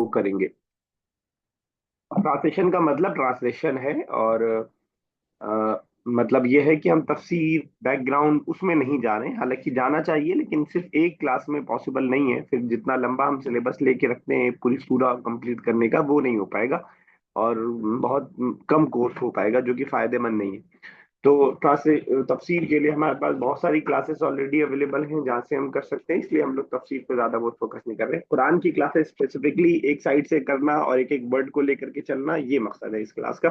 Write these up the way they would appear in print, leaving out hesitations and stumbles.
करेंगे। ट्रांसलेशन का मतलब ट्रांसलेशन है, और मतलब ये है कि हम तफसीर बैकग्राउंड उसमें नहीं जा रहे हैं। हालांकि जाना चाहिए, लेकिन सिर्फ एक क्लास में पॉसिबल नहीं है। फिर जितना लंबा हम सिलेबस लेके रखते हैं पूरी पूरा कंप्लीट करने का, वो नहीं हो पाएगा, और बहुत कम कोर्स हो पाएगा, जो कि फायदेमंद नहीं है। तो तफसीर के लिए हमारे पास बहुत सारी क्लासेस ऑलरेडी अवेलेबल हैं जहाँ से हम कर सकते हैं, इसलिए हम लोग तफसीर पे ज्यादा बहुत फोकस नहीं कर रहे हैं। कुरान की क्लासेस स्पेसिफिकली एक साइड से करना और एक एक वर्ड को लेकर के चलना, ये मकसद है इस क्लास का।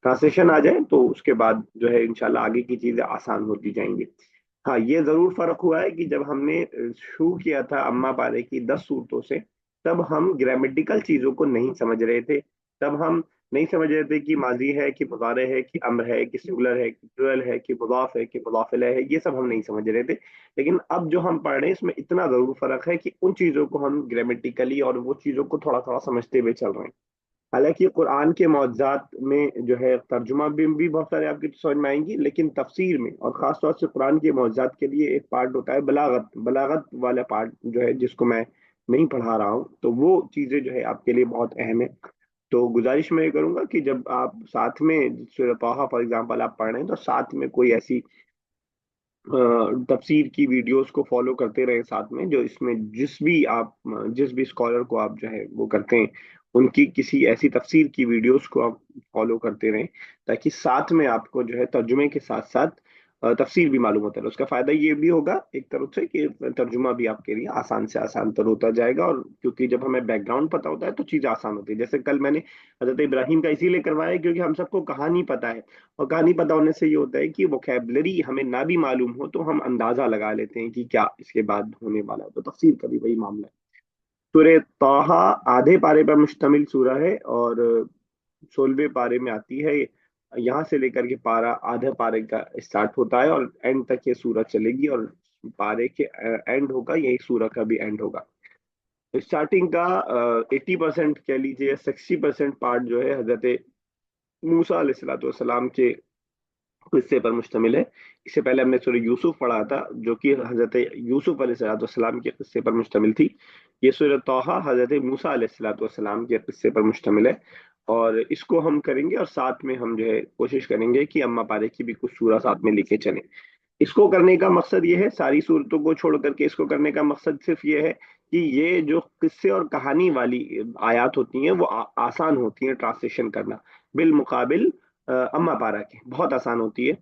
ट्रांसलेशन आ जाए तो उसके बाद जो है इंशाल्लाह आगे की चीजें आसान होती जाएंगी। हाँ, ये जरूर फर्क हुआ है कि जब हमने शुरू किया था अम्मा पारे की 10 सूरतों से, तब हम ग्रामेटिकल चीजों को नहीं समझ रहे थे। तब हम नहीं समझ रहे थे कि माजी है कि मुजारे है कि अम्र है कि सिंगुलर है कि प्लूरल है कि मुदाफ है कि मुदाफ इलैह है, ये सब हम नहीं समझ रहे थे। लेकिन अब जो हम पढ़ रहे हैं इसमें इतना जरूर फर्क है कि उन चीजों को हम ग्रामेटिकली और वो चीजों को थोड़ा थोड़ा समझते हुए चल रहे हैं। हालांकि कुरान के मौजूदात में जो है तर्जुमा भी बहुत सारे आपकी तो समझ में आएंगी, लेकिन तफसीर में और खास तौर से कुरान के मौजूदात के लिए एक पार्ट होता है बलागत। बलागत वाला पार्ट जो है, जिसको मैं नहीं पढ़ा रहा हूँ, तो वो चीजें जो है आपके लिए बहुत अहम है। तो गुजारिश मैं ये करूंगा कि जब आप साथ में सूरह तौहा फॉर एग्जांपल आप पढ़ रहे हैं, तो साथ में कोई ऐसी तफसीर की वीडियोस को फॉलो करते रहे साथ में, जो इसमें जिस भी स्कॉलर को आप जो है वो करते हैं, उनकी किसी ऐसी तफसीर की वीडियोस को आप फॉलो करते रहें, ताकि साथ में आपको जो है तर्जुमे के साथ साथ तफसीर भी मालूम होता है। उसका फायदा ये भी होगा एक तरफ से कि तर्जुमा भी आपके लिए आसान से आसान तर होता जाएगा, और क्योंकि जब हमें बैकग्राउंड पता होता है तो चीज़ आसान होती है। जैसे कल मैंने हजरत इब्राहिम का इसीलिए करवाया क्योंकि हम सबको कहानी पता है, और कहानी पता होने से ये होता है कि वोकैबलरी हमें ना भी मालूम हो तो हम अंदाजा लगा लेते हैं कि क्या इसके बाद होने वाला है। तो तफसीर का भी वही मामला है। सूरह ताहा आधे पारे पर मुश्तमिल सूरा है, और 16वें पारे में आती है। यहाँ से लेकर के पारा आधे पारे का स्टार्ट होता है और एंड तक ये सूरह चलेगी, और पारे के एंड होगा, यही सूरह का भी एंड होगा। स्टार्टिंग का 80% कह लीजिए, 60% पार्ट जो है हजरत मूसा अलैहिस्सलाम के किस्से पर मुश्तमिल है। इससे पहले हमने सूरह यूसुफ पढ़ा था, जो कि हजरत यूसुफ अलैहिस्सलाम के किस्से पर मुश्तमिल थी। ये सूरह तौहा हजरत मूसा अलैहिस्सलाम के किस्से पर मुश्तमिल है, और इसको हम करेंगे, और साथ में हम जो है कोशिश करेंगे कि अम्मा पारे की भी कुछ सूरह साथ में लेके चलें। इसको करने का मकसद ये है, सारी सूरतों को छोड़ करके इसको करने का मकसद सिर्फ ये है कि ये जो किस्से और कहानी वाली आयत होती हैं वो आसान होती हैं ट्रांसलेशन करना, बिल मुकाबिल अम्मा पारा के बहुत आसान होती है।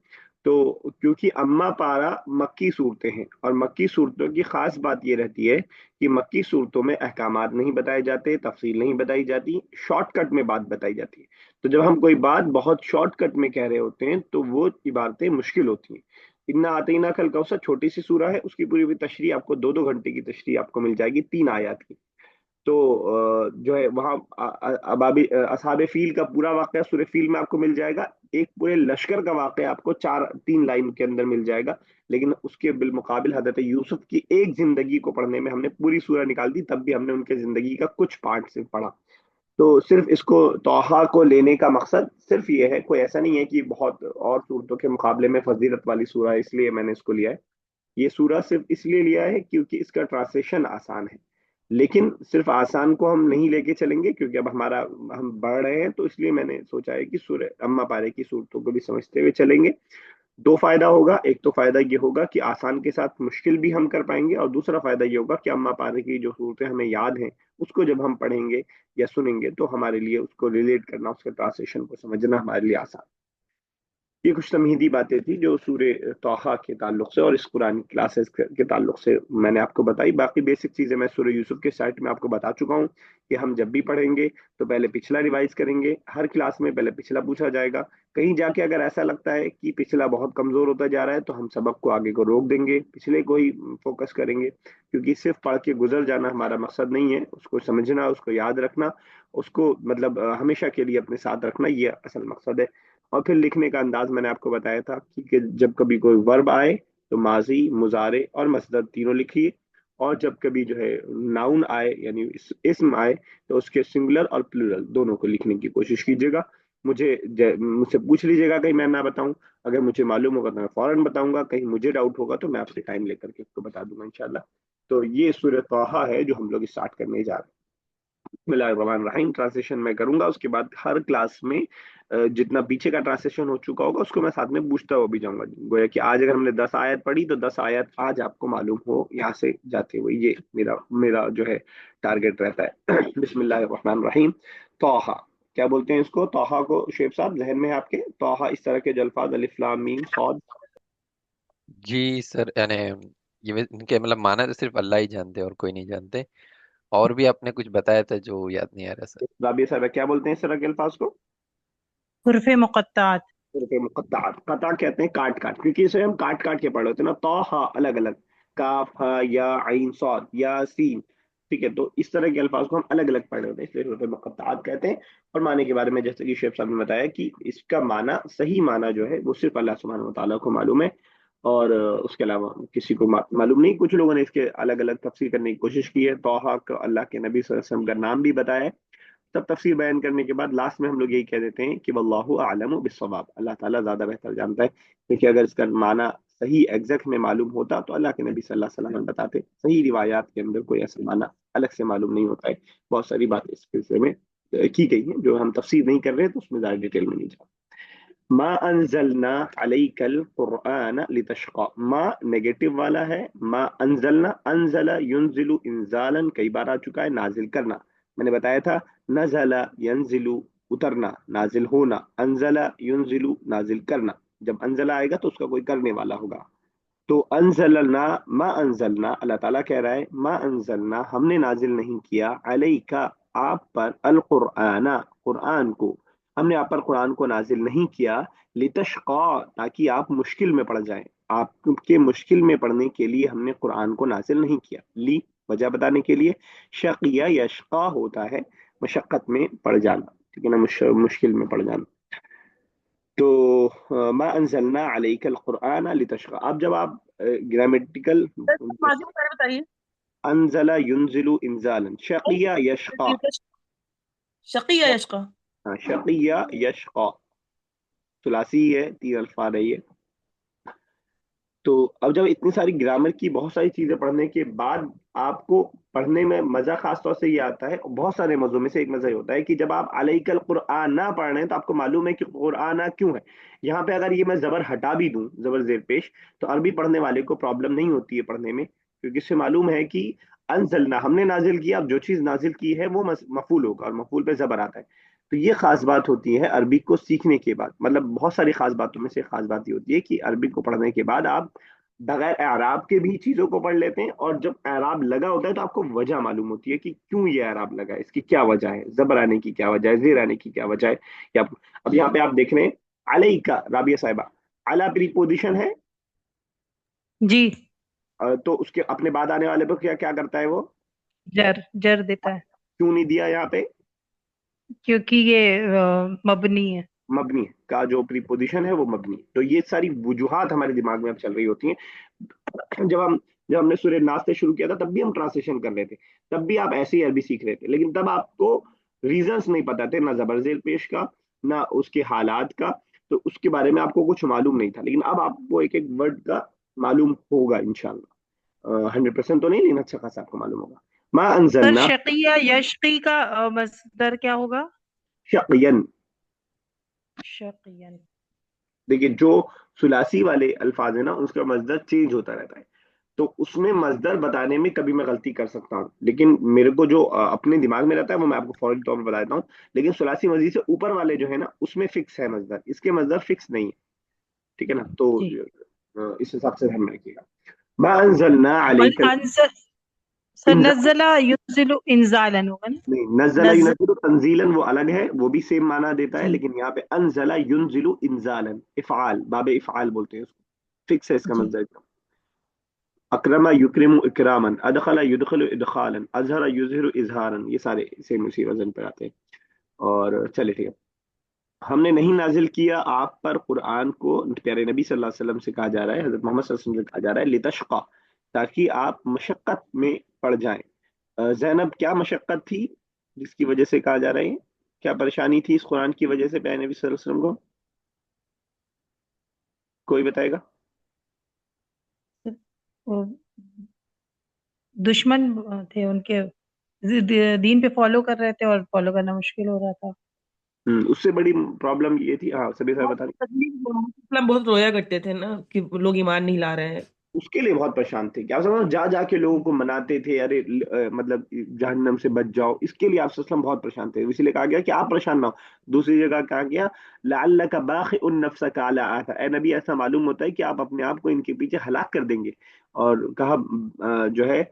तो क्योंकि अम्मा पारा मक्की सूरतें हैं, और मक्की सूरतों की खास बात ये रहती है कि मक्की सूरतों में अहकामात नहीं बताए जाते, तफसील नहीं बताई जाती, शॉर्टकट में बात बताई जाती है। तो जब हम कोई बात बहुत शॉर्टकट में कह रहे होते हैं तो वो इबारतें मुश्किल होती हैं। इन्ना आतीना कल कौसर छोटी सी सूरा है, उसकी पूरी पूरी तशरीह आपको 2-2 घंटे की तशरीह आपको मिल जाएगी 3 आयत की। तो जो है वहाँ अबाबी असहाबे फील का पूरा वाकया सूरह फील में आपको मिल जाएगा। एक पूरे लश्कर का वाकया आपको 3 लाइन के अंदर मिल जाएगा। लेकिन उसके बिलमुकाबिल हजरत यूसुफ की एक जिंदगी को पढ़ने में हमने पूरी सूरह निकाल दी, तब भी हमने उनके जिंदगी का कुछ पार्ट सिर्फ पढ़ा। तो सिर्फ इसको तोहा को लेने का मकसद सिर्फ ये है, कोई ऐसा नहीं है कि बहुत और सूरतों के मुकाबले में फजीलत वाली सूरह है इसलिए मैंने इसको लिया है। ये सूरह सिर्फ इसलिए लिया है क्योंकि इसका ट्रांसलेशन आसान है। लेकिन सिर्फ आसान को हम नहीं लेके चलेंगे, क्योंकि अब हम बढ़ रहे हैं, तो इसलिए मैंने सोचा है कि सूरह अम्मा पारे की सूरतों को भी समझते हुए चलेंगे। दो फायदा होगा, एक तो फायदा ये होगा कि आसान के साथ मुश्किल भी हम कर पाएंगे, और दूसरा फायदा ये होगा कि अम्मा पारे की जो सूरतें हमें याद हैं, उसको जब हम पढ़ेंगे या सुनेंगे तो हमारे लिए उसको रिलेट करना, उसके ट्रांसलेशन को समझना हमारे लिए आसान। ये कुछ तमहीदी बातें थी जो सूरे तौहा के ताल्लुक से और इस कुरान क्लासेस के ताल्लुक से मैंने आपको बताई। बाकी बेसिक चीज़ें मैं सूरे यूसुफ के साइट में आपको बता चुका हूँ कि हम जब भी पढ़ेंगे तो पहले पिछला रिवाइज करेंगे, हर क्लास में पहले पिछला पूछा जाएगा। कहीं जाके अगर ऐसा लगता है कि पिछला बहुत कमज़ोर होता जा रहा है तो हम सबक को आगे को रोक देंगे, पिछले को ही फोकस करेंगे, क्योंकि सिर्फ पढ़ के गुजर जाना हमारा मकसद नहीं है। उसको समझना, उसको याद रखना, उसको मतलब हमेशा के लिए अपने साथ रखना, ये असल मकसद है। और फिर लिखने का अंदाज मैंने आपको बताया था कि जब कभी कोई वर्ब आए तो माजी, मुजारे और मसदर तीनों लिखिए, और जब कभी जो है नाउन आए यानी इस्म आए तो उसके सिंगुलर और प्लूरल दोनों को लिखने की कोशिश कीजिएगा। मुझसे पूछ लीजिएगा कहीं मैं ना बताऊं। अगर मुझे मालूम होगा तो मैं फौरन बताऊंगा, कहीं मुझे डाउट होगा तो मैं आपसे टाइम लेकर के उसको बता दूंगा इंशाल्लाह। तो ये सूरह तौहा है जो हम लोग स्टार्ट करने जा रहे हैं। बिस्मिल्लाहिर्रहमानिर्रहीम। ट्रांसलेशन मैं करूंगा, उसके बाद हर क्लास में जितना पीछे का ट्रांसलेशन हो चुका होगा उसको मैं साथ में पूछता हुआ भी जाऊंगा। गोया कि आज अगर हमने 10 आयत पढ़ी तो 10 आयत आज आपको मालूम हो यहाँ से जाते हुए, ये मेरा मेरा जो है टारगेट रहता है। बिस्मिल्लाहिर्रहमानिर्रहीम। तौहा, क्या बोलते हैं इसको? तौहा को शेख साहब जहन में है आपके? तौहा इस तरह के जल्फाज, अलिफ लाम मीम सॉद। जी सर, यानी इनके मतलब माना तो सिर्फ अल्लाह ही जानते हैं और कोई नहीं जानते। और भी आपने कुछ बताया था जो याद नहीं आ रहा सर। राबिया साहब क्या बोलते हैं इस तरह के अल्फाज को? हुर्फ मुक़त्तात। रुपए मुकत्तात, कता कहते हैं काट काट, क्योंकि इसे हम काट काट के पढ़ होते हैं ना। तो हा अलग अलग, काफ हा या आइन सौद या सीन, ठीक है, तो इस तरह के अल्फाज को हम अलग अलग पढ़ होते हैं, इसलिए रुपए मुकत्तात कहते हैं। और माने के बारे में जैसे कि शेख साहब ने बताया कि इसका माना, सही माना जो है वो सिर्फ अल्लाह सुब्हानहू व तआला को मालूम है, और उसके अलावा किसी को मालूम नहीं। कुछ लोगों ने इसके अलग अलग तफसीर करने की कोशिश की है। तौहा को अल्लाह के नबी सल्लल्लाहु अलैहि वसल्लम का नाम भी बताया है। तब तफसीर बयान करने के बाद लास्ट में हम लोग यही कह देते हैं कि वल्लाहु आलमु बिस्सवाब, अल्लाह ताला ज्यादा बेहतर जानता है। क्योंकि अगर इसका माना सही एग्जैक्ट में मालूम होता तो अल्लाह के नबी सल्लल्लाहु अलैहि वसल्लम बताते। सही रिवायात के अंदर कोई ऐसा माना अलग से मालूम नहीं होता है। बहुत सारी बातें इस सिलसिले में की गई हैं जो हम तफसीर नहीं कर रहे, तो उसमें ज्यादा डिटेल में नहीं जा। मा अनजलना अलैकल कुरआन लितशका, मा नेगेटिव वाला है। मा अनजलना, अनजला युनजिलु इंजालन कई बार आ चुका है, नाजिल करना। मैंने बताया था नजला यंजिलु उतरना, नाजिल होना। अनजला युनजिलु नाजिल करना, जब अनजला आएगा तो उसका कोई करने वाला होगा। तो अनजलना, मा अनजलना, अल्लाह ताला कह रहा है मा अनजलना, हमने नाजिल नहीं किया, अलैका आप पर, अल कुरआना कुरआन को, हमने आप पर कुरान को नाजिल नहीं किया, लितशका ताकि आप मुश्किल में पड़ जाएं। आपके मुश्किल में पड़ने के लिए हमने कुरान को नाजिल नहीं किया। ली वजह बताने के लिए, शकिया यशका होता है मशक्कत में पड़ जाना, ठीक है ना, मुश्किल में पड़ जाना। तो मा अनजलना अलैकल कुरआन लितशका, अब जब आप ग्रामेटिकल, सर, माजी में बताइए। अनजला युनजिलु इंजालन, शकिया यशका। शक़ी या यशक़ा। हाँ, शकिया यशका, सुलासी है, 3 अल्फाज है ये। तो अब जब इतनी सारी ग्रामर की बहुत सारी चीजें पढ़ने के बाद आपको पढ़ने में मजा खास तौर से ये आता है, बहुत सारे मजों में से एक मजा ये होता है कि जब आप अलैकल कुरआन ना पढ़ रहे हैं तो आपको मालूम है कि कुरआन क्यों है। यहाँ पे अगर ये मैं जबर हटा भी दूं, जबर जेर पेश, तो अरबी पढ़ने वाले को प्रॉब्लम नहीं होती है पढ़ने में, क्योंकि इससे मालूम है कि अनजलना हमने नाजिल किया, अब जो चीज नाजिल की है वो मफूल होगा, और मफूल पे जबर आता है। तो ये खास बात होती है अरबी को सीखने के बाद, मतलब बहुत सारी खास बातों में से खास बात ये होती है कि अरबी को पढ़ने के बाद आप बगैर एराब के भी चीजों को पढ़ लेते हैं, और जब एराब लगा होता है तो आपको वजह मालूम होती है कि क्यों ये एराब लगा है, इसकी क्या वजह है, जबर आने की क्या वजह है, जेर आने की क्या वजह है। अब यहाँ पे आप देख रहे हैं अलई का, राबिया साहिबा, अला प्रीपोजिशन है। जी। तो उसके अपने बाद आने वाले पर क्या क्या करता है वो? जर जर देता है, क्यों नहीं दिया यहाँ पे? क्योंकि ये मबनी है। मबनी का जो प्रीपोजिशन है वो मबनी। तो ये सारी वजूहात हमारे दिमाग में अब चल रही होती हैं। जब हमने सूर्य नाच से शुरू किया था तब भी हम ट्रांसलेशन कर रहे थे, तब भी आप ऐसे ही अरबी सीख रहे थे, लेकिन तब आपको रीजंस नहीं पता थे, ना जबरजेल पेश का, ना उसके हालात का। तो उसके बारे में आपको कुछ मालूम नहीं था, लेकिन अब आपको एक एक वर्ड का मालूम होगा इंशाल्लाह। 100% तो नहीं, लेकिन अच्छा खासा आपको मालूम होगा। मा सर, अनजलना शक़ी या यशक़ी का मस्दर क्या होगा? शक़यन। शक़ियन। देखिए जो सुलासी वाले अल्फाज है ना, उसका मजदर चेंज होता रहता है, तो उसमें मजदर बताने में कभी मैं गलती कर सकता हूँ, लेकिन मेरे को जो अपने दिमाग में रहता है वो मैं आपको फौरी तौर पर बता देता हूँ। लेकिन सुलासी मजीद से ऊपर वाले जो है ना, उसमें फिक्स है मजदर, इसके मजदर फिक्स नहीं है, ठीक है ना। तो जी। इस हिसाब से ध्यान में रखिएगा। मा अंज़लना और अलैकल सर, इंज़ाल, नज़ला युनज़िलु इंज़ालन होगा ना? नहीं, नज़ला नज़ युनज़िलु तंजीलन वो अलग है, वो भी सेम माना देता है, जी। लेकिन यहाँ पे अनज़ला युनज़िलु इंज़ालन, इफ़आल, बाबे इफ़आल बोलते हैं उसको, फिक्स है इसका जी। मजदर। अक्रमा युक्रिमु इकरामन, अदखला युदखिलु इदखालन, अजहरा युजहिरु इजहारन, ये सारे सेम उसी वजन पर आते हैं। और चलिए ठीक है। हमने नहीं नाजिल किया आप पर कुरान को, प्यारे नबी सल्लल्लाहु अलैहि वसल्लम से कहा जा रहा है, हजरत मोहम्मद सल्लल्लाहु अलैहि वसल्लम से कहा जा रहा है, लितशका ताकि आप मशक्कत में पड़ जाएं। जैनब क्या मशक्कत थी जिसकी वजह से कहा जा रहा है? क्या परेशानी थी इस कुरान की वजह से प्यारे नबी सल्लल्लाहु अलैहि वसल्लम को? कोई बताएगा? वो दुश्मन थे उनके, دین پہ فالو کر رہے تھے اور فالو کرنا مشکل ہو رہا تھا. اس سے بڑی پرابلم یہ تھی. ہاں سبھی صاحب بہت بتا دیں. تکلیف مطلب بہت رویا کرتے تھے نا کہ لوگ ایمان نہیں لا رہے ہیں. اس کے لیے بہت پریشان تھے. کیا سمجھ جا جا کے لوگوں کو مناتے تھے ارے مطلب جہنم سے بچ جاؤ. اس کے لیے آپ وسلم بہت پریشان تھے. اسی لیے کہا گیا کہ آپ پریشان نہ ہو. دوسری جگہ کہا گیا لعلک باخع نفسک علی آثار، اے نبی ایسا معلوم ہوتا ہے کہ آپ اپنے آپ کو ان کے پیچھے ہلاک کر دیں گے. اور کہا جو ہے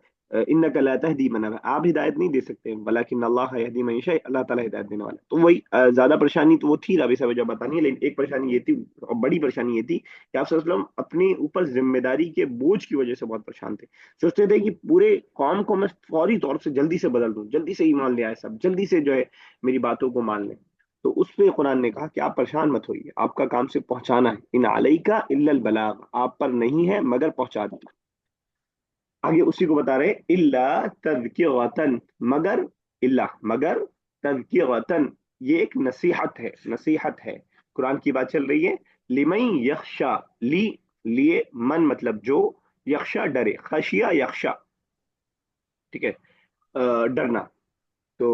انک لا تہدی من احببت، آپ ہدایت نہیں دے سکتے ولکن اللہ یہدی من یشاء، اللہ تعالیٰ ہدایت دینے والا ہے. تو وہی زیادہ پریشانی تو وہ تھی رابع صاحب جو بتانی ہے. لیکن ایک پریشانی یہ تھی اور بڑی پریشانی یہ تھی کہ آپ صلی اللہ علیہ وسلم اپنے اوپر ذمہ داری کے بوجھ کی وجہ سے بہت پریشان تھے. سوچتے تھے کہ پورے قوم کو میں فوری طور سے جلدی سے بدل دوں، جلدی سے ایمان لے آئے سب، جلدی سے جو ہے میری باتوں کو مان لیں. تو اس پہ قرآن نے کہا کہ آپ پریشان مت ہوئیے، آپ کا کام صرف پہنچانا ہے. ان علیک الا البلاغ، آپ پر نہیں ہے مگر پہنچا دیں. آگے اسی کو بتا رہے الا تذکرۃ، مگر مگر تذکرۃ، یہ ایک نصیحت ہے. نصیحت ہے، قرآن کی بات چل رہی ہے. لمن یخشا، لیے من مطلب جو، یخشا ڈرے، خشیا یخشا، ٹھیک ہے ڈرنا. تو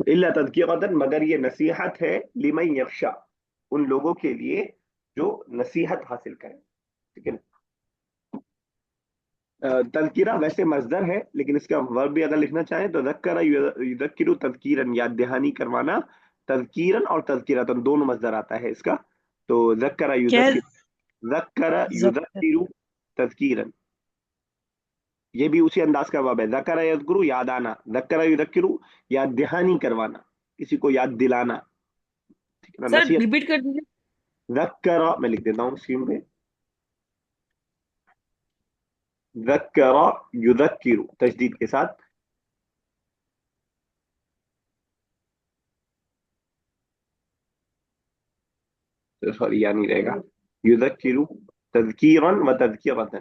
الا تذکرۃ، مگر یہ نصیحت ہے. لمن یخشا، ان لوگوں کے لیے جو نصیحت حاصل کریں. ٹھیک ہے. تذکرہ ویسے مصدر ہے لیکن اس کا ورب بھی اگر لکھنا چاہیں تو ذکر یذکر تذکیرن، یاد دہانی کروانا. تذکیرن اور تذکرتن دونوں مصدر آتا ہے اس کا. تو ذکر کیا یذکر، ذکر ضبط. یذکر تذکیرن، یہ بھی اسی انداز کا ورب ہے. ذکر یذکر یاد آنا، ذکر یذکر یاد دہانی کروانا، کسی کو یاد دلانا. ٹھیک ہے نا. سر نصیحت. ریپیٹ کر دیجیے. ذکر میں لکھ دیتا ہوں اسکرین پہ. ذکر یذکر تشدید کے ساتھ. سوری یا نہیں رہے گا. یذکر تذکیرا و تذکرۃ،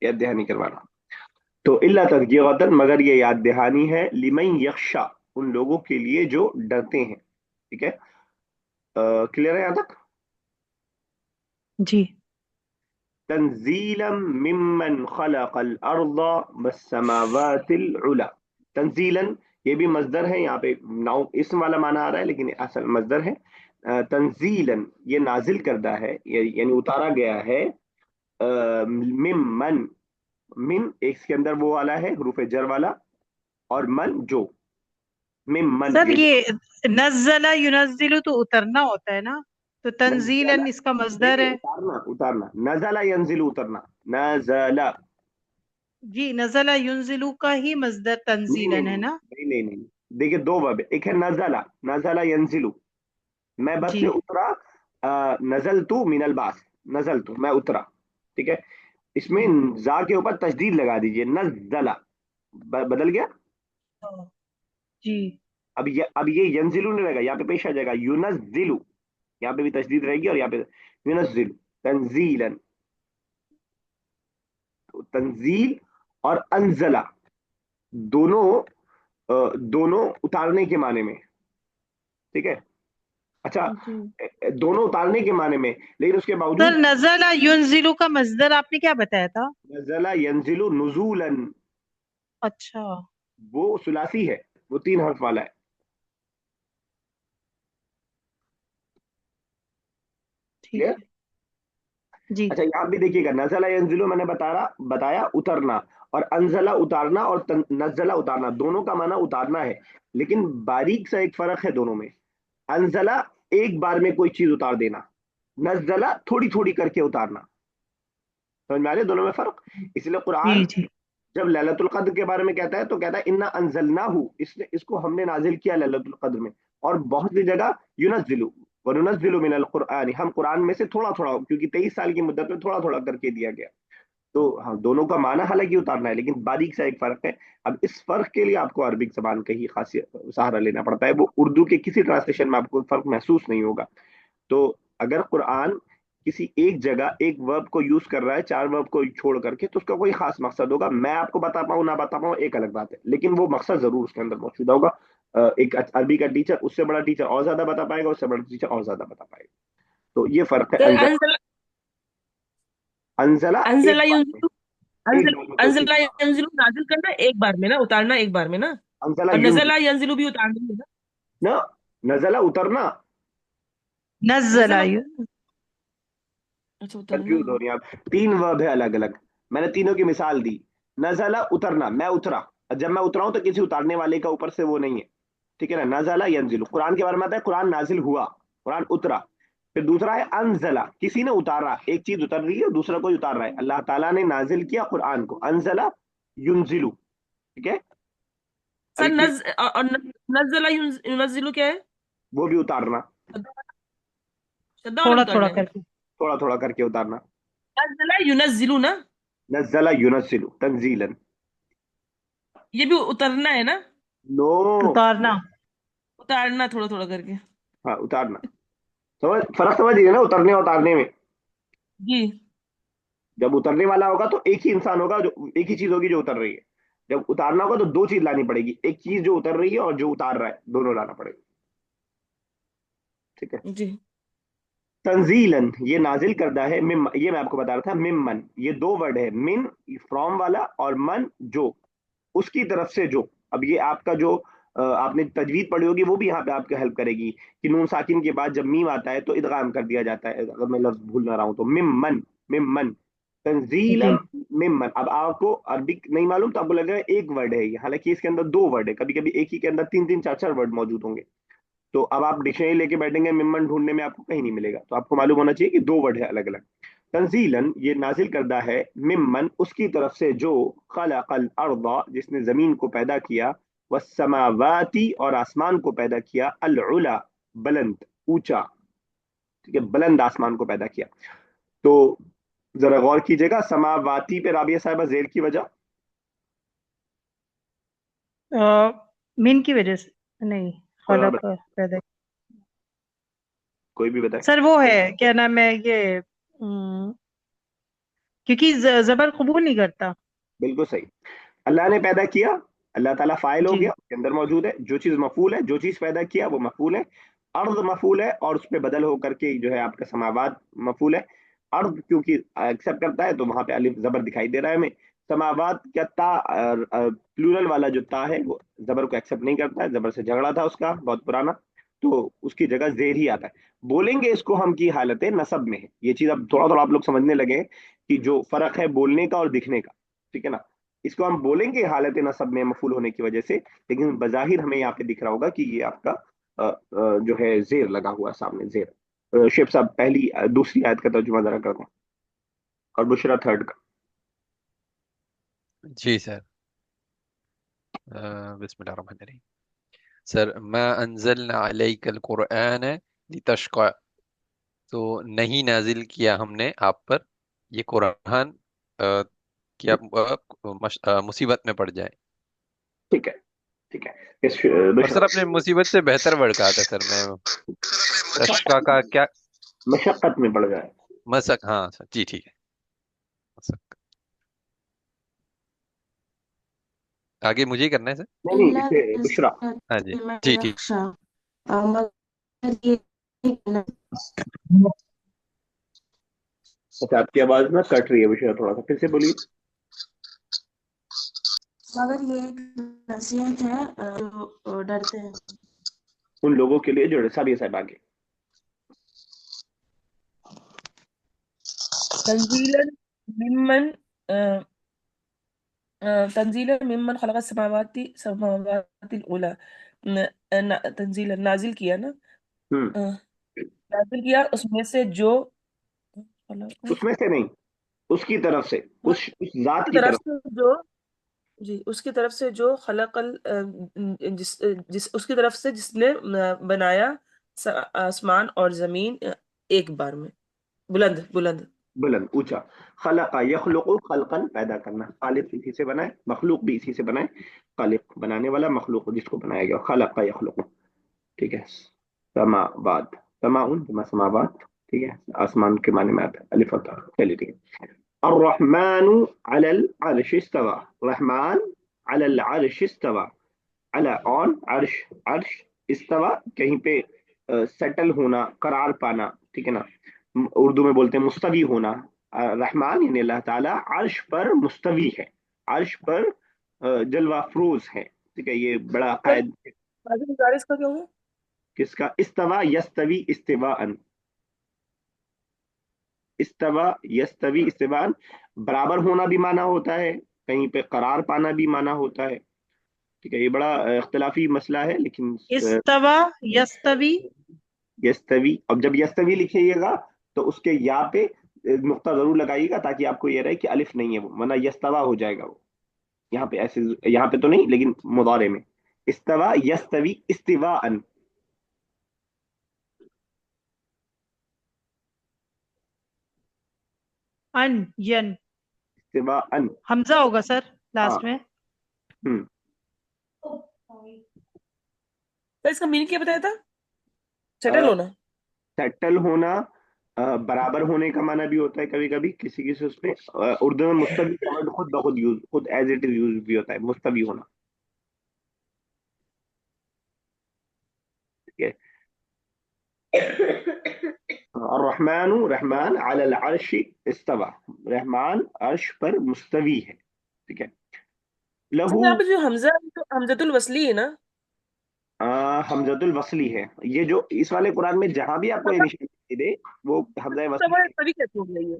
یاد دہانی کروانا. تو الا تذکرۃ، مگر یہ یاد دہانی ہے. لمن یخشا، ان لوگوں کے لیے جو ڈرتے ہیں. ٹھیک ہے. کلیئر ہے یہاں تک؟ جی. تنزیلا ممن خلق الارض والسماوات العلی. تنزیلا یہ بھی مصدر ہے. یہاں پہ ناؤ اسم والا معنی آ رہا ہے لیکن اصل مصدر ہے. تنزیلا یہ نازل کردہ ہے یعنی اتارا گیا ہے. ممن، من ایک کے اندر وہ والا ہے حروف جر والا، اور من جو. ممن سر یہ یہ نزل ينزل تو اترنا ہوتا ہے نا، تو نزل، تنزیلاً اس کا نہیں مصدر نہیں ہے. اتارنا، اتارنا. نزل ینزل اترنا. نزل، جی نزل ينزل کا ہی مصدر نہیں نہیں تنزیلاً ہے نہیں نا. نہیں نہیں نہیں. دیکھیے دو ورب، ایک ہے نزلہ، نزلہ ینزلو، میں بس جی. سے اترا. نزلتو من الباس، نزلتو میں اترا. ٹھیک ہے. اس میں زا کے اوپر تشدید لگا دیجئے. نزلہ بدل گیا. جی. اب یہ ینزلو نہیں رہے گا، یہاں پہ پیش آ جائے گا یونزلو. یہاں پہ بھی تشدید رہے گی اور یہاں پہ یونزلو. تنزیلا، تنزیل اور انزلہ دونوں دونوں اتارنے کے معنی میں. ٹھیک ہے. اچھا جی دونوں اتارنے کے معنی میں، لیکن اس کے سر باوجود نزل ينزل کا مصدر آپ نے کیا بتایا تھا؟ نزل ینزل نزولا، اچھا وہ ثلاثی ہے، وہ 3 حرف والا ہے. ٹھیک Clear؟ ہے. جی. اچھا یہاں بھی دیکھیے گا نزلہ ینزلو میں نے بتایا اترنا، اور انزلہ اتارنا اور نزلہ اتارنا دونوں کا معنی اتارنا ہے. لیکن باریک سا ایک فرق ہے دونوں میں. انزلہ ایک بار میں کوئی چیز اتار دینا، نزلہ تھوڑی تھوڑی کر کے اتارنا. سمجھ میں آ رہے دونوں میں فرق؟ اس لیے قرآن جی. جی. جب لیلۃ القدر کے بارے میں کہتا ہے تو کہتا ہے انا انزلناہ، اس کو ہم نے نازل کیا لیلۃ القدر میں. اور بہت سی جگہ ینزل وننزل من القرآن، ہم قرآن میں سے تھوڑا تھوڑا، کیونکہ 23 سال کی مدت میں تھوڑا تھوڑا کر کے دیا گیا. تو ہاں دونوں کا معنی حالانکہ اتارنا ہے لیکن باریک سا ایک فرق ہے. اب اس فرق کے لیے آپ کو عربک زبان کا ہی خاص سہارا لینا پڑتا ہے. وہ اردو کے کسی ٹرانسلیشن میں آپ کو فرق محسوس نہیں ہوگا. تو اگر قرآن کسی ایک جگہ ایک ورب کو یوز کر رہا ہے 4 ورب کو چھوڑ کر کے تو اس کا کوئی خاص مقصد ہوگا. میں آپ کو بتا پاؤں نہ بتا پاؤں ایک الگ بات ہے، لیکن وہ مقصد ضرور اس کے اندر موجود ہوگا. ایک عربی کا ٹیچر اس سے بڑا ٹیچر اور زیادہ بتا پائے گا، اس سے بڑا ٹیچر اور زیادہ بتا پائے گا. تو یہ فرق ہے. سر انزل، انزل अंजला एक अंजला बार में, युंजिलु, एक बार में कोई चीज अंजला उतारना। यंजिलु नाजिल करना एक बार में ना, उतारना एक बार में ना। अंजला और युंजिल, नजला यंजिलु भी उतारना है ना। ना, नजला उतरना। नज़ला नजला, यु अच्छा उतारना। कंफ्यूज हो रही हैं आप, तीन वर्ब है अलग अलग, मैंने तीनों की मिसाल दी। नजला उतरना, मैं उतरा, और जब मैं उतरा हूं तो किसी उतारने वाले का ऊपर से वो नहीं है, ठीक है ना। नजला यंजिलु कुरान के बारे में आता है, कुरान नाजिल हुआ, कुरान उतरा। फिर दूसरा है अनजला, किसी ने उतारा, एक चीज उतर रही है दूसरा कोई उतार रहा है, अल्लाह ताला ने नाजिल किया कुरान को, अनजला युनजिलु, ठीक है। सर अभी नज और नजला युनजिलु क्या है? वो भी उतारना, शद्दा वाला थोड़ा थोड़ा उतारना है। करके। थोड़ा थोड़ा करके उतारना। नजला युनजिलु ना, नजला युनजिलु तंजीलन। ये भी उतरना है ना। नो, उतारना। उतारना थोड़ा थोड़ा करके। हाँ उतारना, समझ, फर्क समझ रही है ना उतरने और उतारने में। जी। जब उतरने वाला होगा तो एक ही इंसान होगा, जो एक ही चीज होगी जो उतर रही है। जब उतारना होगा तो दो चीज लानी पड़ेगी, एक चीज जो उतर रही है और जो उतार रहा है, दोनों लाना पड़ेगा, ठीक है। जी। तंजीलन ये नाजिल करदा है, मिम, ये मैं आपको बता रहा था, मिमन, ये दो वर्ड है, मिन फ्रॉम वाला, और मन जो, उसकी तरफ से जो। अब ये आपका जो आपने तजवीद पढ़ी होगी वो भी यहाँ पे आपको हेल्प करेगी, कि नून साकिन के बाद जब मीम आता है तो इदगाम कर दिया जाता है, अगर मैं लफ्ज भूल ना रहा हूं तो, मिमन, मिमन, जी। तंजीलन, मिमन। अब आपको अरबिक नहीं मालूम तो आपको लगेगा एक वर्ड है ये, हालांकि इसके अंदर दो वर्ड है, कभी कभी एक ही के अंदर तीन तीन चार चार वर्ड मौजूद होंगे। तो अब आप डिक्शनरी लेके बैठेंगे मिमन ढूंढने में, आपको कहीं नहीं मिलेगा, तो आपको मालूम होना चाहिए कि दो वर्ड है अलग अलग। तंजीलन ये नाजिल करदा है, मिमन उसकी तरफ से जो, खलकल अर्दा जिसने जमीन को पैदा किया, वस्समावाती और आसमान को पैदा किया, अल उला बुलंद ऊंचा, ठीक है, बुलंद आसमान को पैदा किया। तो जरा गौर कीजिएगा, समावाती पे राबिया साहिबा जेर की वजह, मिन की वजह से नहीं, कोई और खलक पैदा। कोई भी बताए। सर वो है क्या नाम है ये, क्योंकि जबर कबूल नहीं करता। बिल्कुल सही, अल्लाह ने पैदा किया, अल्लाह ताला फाइल हो जी। गया, उसके अंदर मौजूद है, जो चीज मफूल है, जो चीज पैदा किया वो मफूल है। अर्द मफूल है और उस पर बदल होकर के जो है आपका समावात मफूल है। अर्द क्योंकि एक्सेप्ट करता है तो वहां पे अलिफ जबर दिखाई दे रहा है हमें। समावात क्या ता, प्लूरल वाला जो ता है वो जबर को एक्सेप्ट नहीं करता है, जबर से झगड़ा था उसका बहुत पुराना, तो उसकी जगह जेर ही आता है। बोलेंगे इसको हम की हालत नसब में है, ये चीज अब थोड़ा थोड़ा आप लोग समझने लगे हैं कि जो फर्क है बोलने का और दिखने का, ठीक है ना। इसको हम बोलेंगे हालत नसब में मफूल होने की वजह से, लेकिन बजाहिर हमें यहाँ पे दिख रहा होगा कि ये आपका जो है जेर लगा हुआ है सामने, जेर। शेख साहब पहली दूसरी आयत का तर्जुमा जरा करते हैं, और बुशरा थर्ड का। जी सर। बिस्मिल्लाहिर्रहमानिर्रहीम। सर, मा अंजलना अलैकल कुरआन लितशक़ा, तो नहीं नाजिल किया हमने आप पर ये कुरान कि आप मुसीबत में पड़ जाए। ठीक है, ठीक है, इस और सर, आपने मुसीबत से बेहतर वर्ड कहा था सर, मैं तशका का क्या, मशक्कत में पड़ जाए। मसक, हाँ सर जी ठीक है, मसक। आगे मुझे ही करना है सर। नहीं नहीं, इसे बुशरा। हाँ जी, जी ठीक। अच्छा, आपकी आवाज ना कट रही है बुशरा, थोड़ा सा फिर से बोलिए। मगर ये एक नसीहत है जो डरते हैं। उन लोगों के लिए जो साबिया साहब आगे। तंजीलन मिम्मन तंजीलन मिम्मन खलक़ समावातिल उला। तंजीलन नाजिल किया ना, हम्म, अ, नाजिल किया उसमें से जो उसमें से नहीं, उसकी तरफ से, हाँ, उस जात उसकी की तरफ तरफ। से जो, जी उसकी तरफ से जो खलकल जिस जिस उसकी तरफ से जिसने बनाया आसमान और जमीन एक बार में, बुलंद बुलंद। बुलंद ऊंचा। खलका यखलुकु खलकन पैदा करना, खालिक इसी से बनाए, मखलूक भी इसी से बनाए, खालिक बनाने वाला, मखलूक जिसको बनाया गया, खलका यखलुकु, ठीक है। समावात, समाउन जमा समावात, ठीक है, आसमान के माने में आता है, अलिफ और ता, चलिए ठीक है। अर्रहमानु अलल अर्श इस्तवा, रहमान अलल अर्श इस्तवा, अला ऑन अर्श, अर्श, इस्तवा कहीं पे सेटल होना, करार पाना, ठीक है ना। उर्दू में बोलते हैं मुस्तवी होना, रहमान यानी अल्लाह ताला अर्श पर मुस्तवी है, अर्श पर जलवा फरोज है। ठीक है, ये बड़ा सर कायद। माजी मुजारे इसका क्या होगा? किसका? इस्तवा यस्तवी इस्तिवाअन, इस्तवा यस्तवी इस्तिवाअन, बराबर होना भी माना होता है, कहीं पे करार पाना भी माना होता है। ठीक है, ये बड़ा इख्तिलाफी मसला है, लेकिन इस्तवा यस्तवी, यस्तवी, अब जब यस्तवी लिखिएगा तो उसके या पे नुक्ता जरूर लगाइएगा, ताकि आपको ये रहे कि अलिफ नहीं है वो, वरना यस्तवा हो जाएगा वो। यहाँ पे ऐसे, यहाँ पे तो नहीं, लेकिन मुदारे में इस्तवा यस्तवी इस्तिवाअन। अन यन, इस्तिवाअन, हमजा होगा सर हाँ। लास्ट में। हम्म। तो इसका मीनिंग क्या बताया था? सेटल होना। सेटल होना, बराबर होने का माना भी होता है कभी कभी किसी किसी उसमें। उर्दू में मुस्तवी का वर्ड खुद ब खुद यूज, खुद एज इट इज यूज भी होता है, मुस्तवी होना। ठीक है। और रहमान, रहमान अलल अर्श इस्तवा, रहमान अर्श पर मुस्तवी है। ठीक है। लहू, सर यहाँ पे जो हमजा, तो हमजतुल वसली है ना? हमजतुल वसली है, ये जो इस वाले कुरान में जहां भी आपको ये मतलब निशान दे वो हमजा तवा वसली है। तभी कैसे हो गया ये?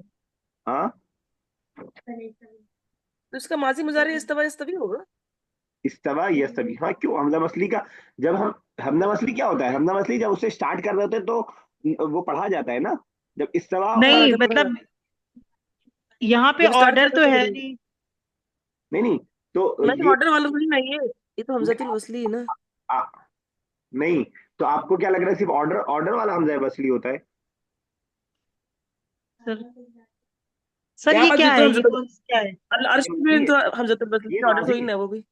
हाँ, तो इसका माजी मुजारे इस्तवा इस्तवी होगा। इस्तवा यस्तवी, हाँ क्यों, हमजा मसली का, जब हम, हमजा मसली क्या होता है, हमजा मसली जब उससे स्टार्ट कर रहे होते हैं तो वो पढ़ा जाता है ना, जब इस्तवा हाँ, नहीं जब पढ़ा मतलब जाता यहाँ पे जब स्टार्ट ऑर्डर कर तो रहे है थे। नहीं। नहीं नहीं, तो मैं तो ये ऑर्डर वाला थोड़ी ना, ये तो हमजतुल वसली है ना। आ, नहीं, तो आपको क्या लग रहा है सिर्फ ऑर्डर, ऑर्डर वाला हमजा वसली होता है? सर सर यहाँ ये पर भी क्या तो है, ये हमजतुल, कौन क्या है? अर्श ये में माजी है, तो हमजतुल ये वसली ऑर्डर माजी थोड़ी है, ना है वो भी।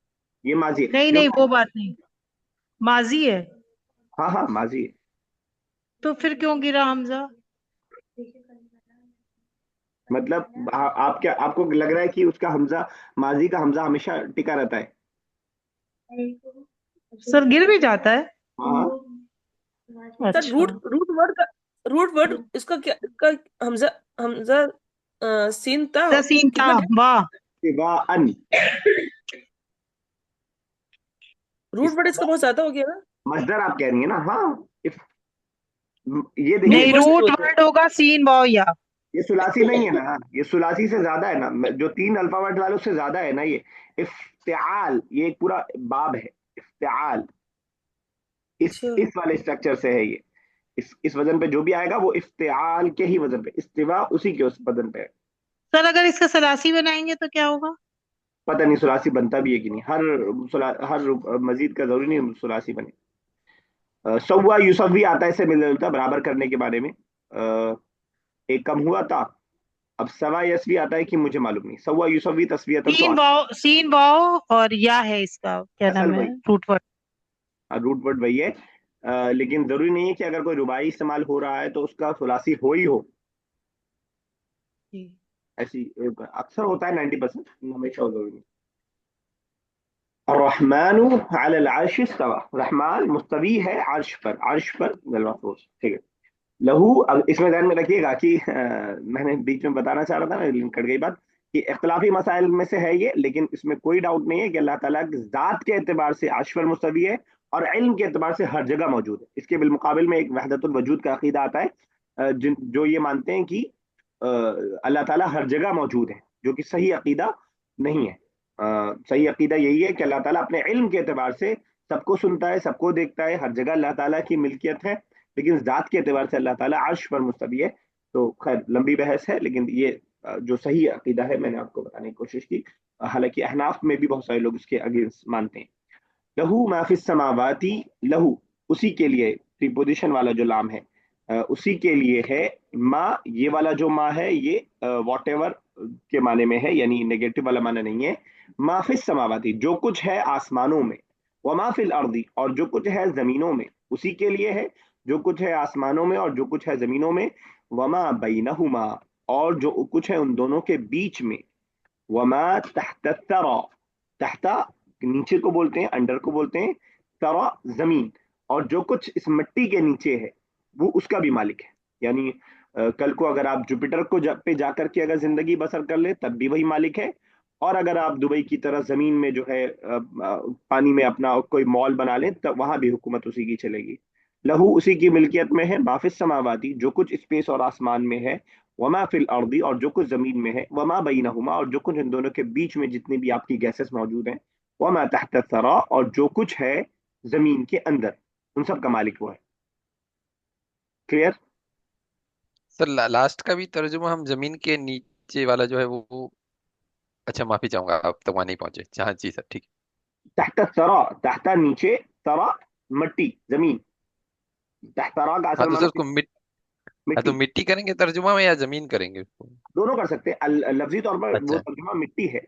ये माजी है नहीं जो, नहीं वो बात नहीं, माजी है, हाँ हाँ माजी है। तो फिर क्यों गिरा हमजा? मतलब आप क्या, आपको लग रहा है कि उसका हमजा, माजी का हमजा हमेशा टिका रहता है? सर गिर भी जाता है? हाँ हाँ। सर अच्छा। रूट वर्ड इसका क्या, इसका हमजा, हमजा सीन था। सीन था, कितना डेट? वाह। इस्तिवाअन, रूट वर्ड इसका बहुत ज्यादा हो गया ना। मजदर आप कह रही है ना, हाँ। इफ, ये देखिए, नहीं रूट वर्ड से रूट होता है। वर्ड होगा सीन वाओ या। ये सुलासी नहीं है ना, ये सुलासी से ज्यादा है ना, जो तीन अल्फाबेट वाले उससे ज्यादा है ना ये। इफ्तिआल, ये एक पूरा बाब है, इफ्तिआल, अच्छा। इस वाले स्ट्रक्चर से है ये। इस वजन पे जो भी आएगा वो इफ्तिआल के ही वजन पे, इस्तिवा उसी के उस वजन पे है। सर अगर इसका सलासी बनाएंगे तो क्या होगा? पता नहीं सुलासी बनता भी है कि नहीं, हर मजीद का जरूरी नहीं सुलासी बने। सव्वा यूसवी आता है, इससे मिलता जुलता, बराबर करने के बारे में। एक कम हुआ था, अब सवा यसवी आता है कि मुझे मालूम नहीं, सव्वा यूसवी तस्वीयतन तो आता सीन वाओ और या है इसका क्या है, असल नाम है, वही, रूट वर्ड। रूट वर्ड वही है। लेकिन जरूरी नहीं है कि अगर कोई रुबाई इस्तेमाल हो रहा है तो उसका सुलासी हो ही हो, ऐसी अक्सर होता है, 90%, हमेशा जरूरी नहीं। रहमान अलल अर्श इस्तवा, रहमान मुस्तवी है अर्श पर, अर्श पर महफूज। ठीक है। लहू, अब इसमें ध्यान में रखिएगा कि मैंने बीच में बताना चाह रहा था, लेकिन कट गई बात, कि इख्तलाफी मसाइल में से है ये, लेकिन इसमें कोई डाउट नहीं है कि अल्लाह ताला की जात के एतबार से अर्श पर मुस्तवी है, और इल्म के एतबार से हर जगह मौजूद है। इसके बिलमुकाबिल में एक वहदतुल वजूद का अकीदा आता है, जो ये मानते हैं कि अल्लाह ताला हर जगह मौजूद है, जो कि सही अकीदा नहीं है। सही अकीदा यही है कि अल्लाह ताला अपने इल्म के एतबार से सबको सुनता है, सबको देखता है, हर जगह अल्लाह ताला की मिल्कियत है, लेकिन जात के एतबार से अल्लाह ताला अर्श पर मुस्तवी है। तो खैर लंबी बहस है, लेकिन ये जो सही अकीदा है मैंने आपको बताने की कोशिश की। हालांकि अहनाफ में भी बहुत सारे लोग इसके अगेंस्ट मानते हैं। लहू माफिस समावाती, लहू उसी के लिए, प्रीपोजिशन वाला जो लाम है, उसी के लिए है। माँ, ये वाला जो माँ है ये वॉट एवर के माने में है, यानी नेगेटिव वाला माना नहीं है। माफिस समावाती, जो कुछ है आसमानों में, व माफिल अर्दी, और जो कुछ है जमीनों में, उसी के लिए है जो कुछ है आसमानों में और जो कुछ है जमीनों में। वमा बैनहुमा, और जो कुछ है उन दोनों के बीच में। वमा तहत तरा, तहता नीचे को बोलते हैं, अंडर को बोलते हैं, तरा जमीन, और जो कुछ इस मिट्टी के नीचे है वो उसका भी मालिक है। यानी کل کو اگر آپ جوپیٹر پہ جا کر کے اگر زندگی بسر کر لیں تب بھی وہی مالک ہے، اور اگر آپ دبئی کی طرح زمین میں جو ہے پانی میں اپنا کوئی مال بنا لیں تب وہاں بھی حکومت اسی کی چلے گی. لہو اسی کی ملکیت میں ہے، ما فی السماواتی جو کچھ اسپیس اور آسمان میں ہے، وما فی الارضی اور جو کچھ زمین میں ہے، وما بینہما اور جو کچھ ان دونوں کے بیچ میں جتنی بھی آپ کی گیسز موجود ہیں، وما تحت الثری اور جو کچھ ہے زمین کے اندر، ان سب کا مالک وہ ہے. کلیئر؟ سر لاسٹ کا بھی ترجمہ ہم زمین کے نیچے والا جو ہے اچھا معافی چاہوں گا، آپ تک وہاں نہیں پہنچے. ہاں جی سر ٹھیک تحت الثری، تحت نیچے، ثری مٹی زمین، تحت ثری کا ہے. ہاں اصل تو سر معنی اس کو ہاں تو مٹی. مٹی کریں گے ترجمہ میں یا زمین کریں گے اس کو؟ دونوں کر سکتے ہیں، لفظی طور پر وہ اچھا ترجمہ مٹی ہے.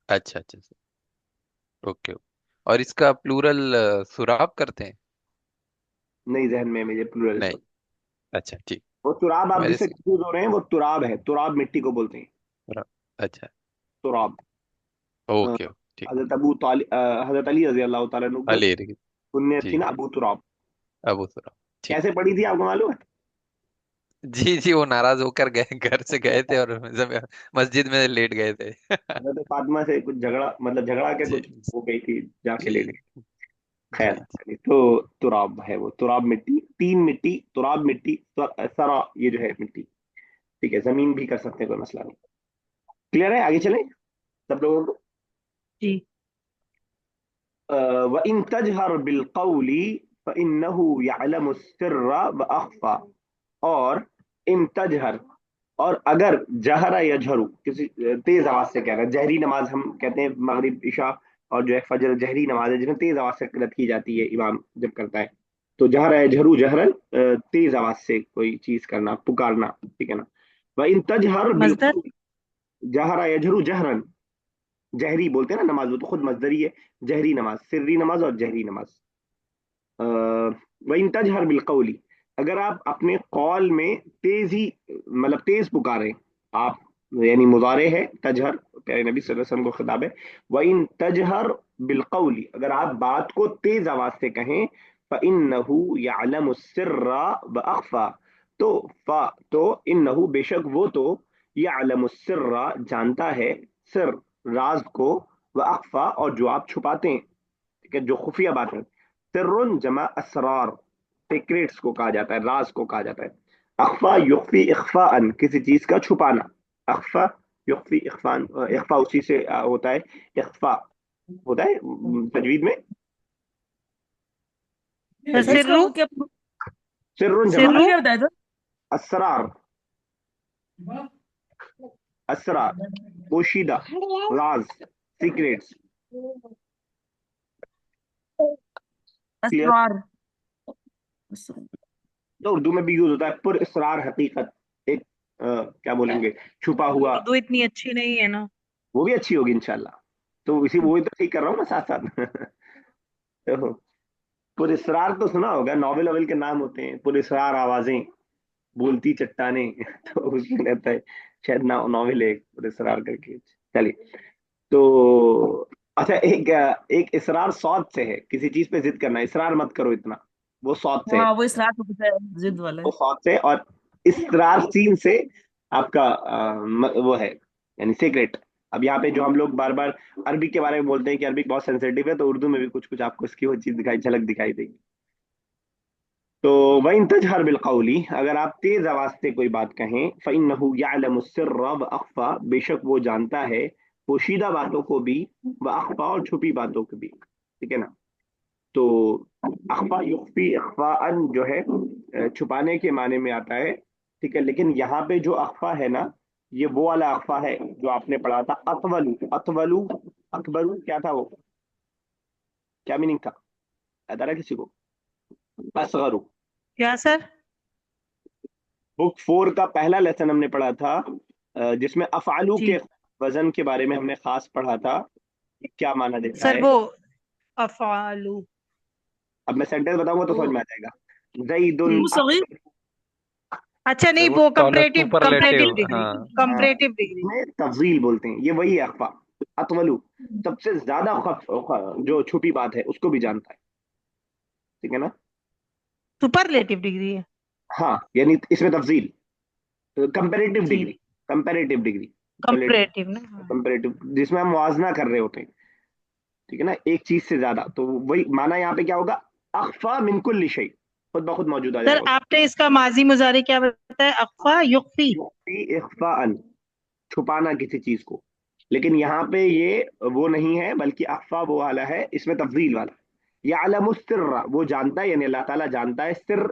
اچھا اچھا سر، اوکے. اور اس کا پلورل سراب کرتے ہیں؟ نہیں ذہن میں مجھے پلورل اس نہیں. وقت. اچھا ٹھیک. وہ تراب آپ میرے جس سے کنفیوز ہو رہے ہیں وہ تراب ہے، تراب مٹی کو بولتے ہیں، سراب. اچھا تراب. اوکے ٹھیک. حضرت حضرت علی رضی اللہ تعالیٰ عنہ کو علی کنیت تھی ٹھیک. نا ابو تراب. ابو سراب ٹھیک. کیسے پڑھی تھی آپ کو معلوم ہے؟ جی جی وہ ناراض ہو کر گئے، گھر سے گئے تھے اور مسجد میں لیٹ گئے تھے. حضرت فاطمہ سے کچھ جھگڑا، مطلب جھگڑا کے جی کچھ ہو گئی تھی، جا کے جی لے گئے. جی خیر، تو تراب ہے وہ، تراب مٹی، تین مٹی، تراب مٹی، سرا یہ جو ہے مٹی. ٹھیک ہے، زمین بھی کر سکتے ہیں، کوئی مسئلہ نہیں. کلیئر ہے؟ آگے چلیں سب لوگوں کو. جی. وَإِن تَجْهَرْ بِالْقَوْلِ فَإِنَّهُ يَعْلَمُ السِّرَّ وَأَخْفَى. اور ان تجہر، اور اگر جہر یجہرو کسی تیز آواز سے کہہ رہا ہے، جہری نماز ہم کہتے ہیں مغرب عشاء اور جو ہے فجر جہری نماز ہے جس میں تیز آواز سے قرات کی جاتی ہے امام جب کرتا ہے. تو جہر یجہرو جہرن تیز آواز سے کوئی چیز کرنا، پکارنا، ٹھیک ہے نا. وَإِن تجہر مصدر. بالقول، جہر یجہرو جہرن، جہری بولتے ہیں نا نماز، وہ تو خود مصدری ہے. جہری نماز، سری نماز اور جہری نماز. وَإِن تجہر بالقول، اگر آپ اپنے قول میں تیزی، مطلب تیز پکاریں آپ، یعنی مضارع ہے تجہر، پیارے نبی صلی اللہ علیہ وسلم کو خطاب ہے. وَإِن تجہر بالقول، اگر آپ بات کو تیز آواز سے کہیں، فَإِنَّهُ يَعْلَمُ السِّرَّ وَأَخْفَى، تو انہو بے شک وہ تو، یعلم السر جانتا ہے، سر راز کو، وأخفى اور جو آپ چھپاتے ہیں، ٹھیک ہے، جو خفیہ باتیں. سر جمع اسرار، سیکریٹس کو کہا جاتا ہے، راز کو کہا جاتا ہے. اخفا یخفی اخفاء، کسی چیز کا چھپانا. اخفا یخفی اخفاء، اخفا اسی سے ہوتا ہے، اخفا ہوتا ہے تجوید میں. اس کا سرو. وہ کیا سر جمع سرو. کیا بتایا تھا؟ اسرار، اسرار پوشیدہ راز، سیکریٹس. کلیئر؟ اسرار. تو اردو میں بھی یوز ہوتا ہے پر اسرار حقیقت، ایک کیا بولیں گے، چھپا ہوا. اردو اتنی اچھی نہیں ہے نا. وہ بھی اچھی ہوگی انشاءاللہ، تو اسی وہی تو ٹھیک کر رہا ہوں نا ساتھ ساتھ. تو پر اسرار تو سنا ہوگا، ناول اول کے نام ہوتے ہیں، پر اسرار آوازیں، بولتی چٹانیں. تو اس میں رہتا ہے شاید ناول ہے ایک پر اسرار کر کے. چلیے، تو اچھا ایک اسرار صوت سے ہے، کسی چیز پہ ضد کرنا، اسرار مت کرو اتنا، وہ صوت سے ہے. ہاں وہ اسرار کو پتہ ہے، ضد والا ہے. وہ صوت سے، اور اسرار سین سے آپ کا وہ ہے یعنی سیکریٹ. اب یہاں پہ جو ہم لوگ بار بار عربی کے بارے میں بولتے ہیں کہ عربی بہت سینسیٹیو ہے، تو اردو میں بھی کچھ کچھ آپ کو اس کی وہ چیز دکھائی، جھلک دکھائی دے گی. تو وَإِن تجہر بالقول، اگر آپ تیز آواز سے کوئی بات کہیں، فَإِنَّهُ يَعْلَمُ السِّرَّ وَأَخْفَى، بے شک وہ جانتا ہے پوشیدہ باتوں کو بھی، وَأَخْفَى اور چھپی باتوں کو بھی، ٹھیک ہے نا. تو اخفا یخفی اخفاء جو ہے چھپانے کے معنی میں آتا ہے، ٹھیک ہے. لیکن یہاں پہ جو اخفا ہے نا، یہ وہ والا اخفا ہے جو آپ نے پڑھا تھا، اطولو، اطولو اکبرو، کیا تھا وہ، کیا میننگ تھا، یاد آ رہا ہے کسی کو؟ اصغرو. کیا سر؟ بک 4 کا پہلا لیسن ہم نے پڑھا تھا، جس میں افعالو جی کے وزن کے بارے میں ہم نے خاص پڑھا تھا، کیا معنی دیتا سر، ہے. وہ افعالو. اب میں سینٹینس بتاؤں گا تو وہ سمجھ میں آ جائے گا. زید جی. وہ صغیر. اچھا سر نہیں، وہ وہ ٹالر کمپریٹیو سپرلیٹو. ڈگری. ہاں کمپریٹیو ڈگری. میں تفضیل بولتے ہیں، یہ وہی ہے اخفا. اطولو سب سے زیادہ جو چھپی بات ہے اس کو بھی جانتا ہے، ٹھیک ہے نا. سپرلیٹیو ڈگری ہے. ہاں یعنی اس میں تفضیل، कंपैरेटिव जी डिग्री, कंपैरेटिव डिग्री, कंपैरेटिव ना, हाँ। कंपैरेटिव जिसमें हम मुआवजा कर रहे होते हैं, ठीक है ना, एक चीज से ज्यादा, तो वही माना यहाँ पे क्या होगा, अख्फा मिन कुल्ली शै, खुद ब खुद मौजूद आ सर जाएगा। आपने इसका माजी मुजारे क्या बताया? अख्फा युख्फी। युख्फी इख्फाअन, छुपाना किसी चीज को, लेकिन यहाँ पे ये वो नहीं है, बल्कि अख्फा वो वाला है, इसमें तफजील वाला। यालमु सिर्रा, वो जानता है, यानी अल्लाह ताला जानता है सिर,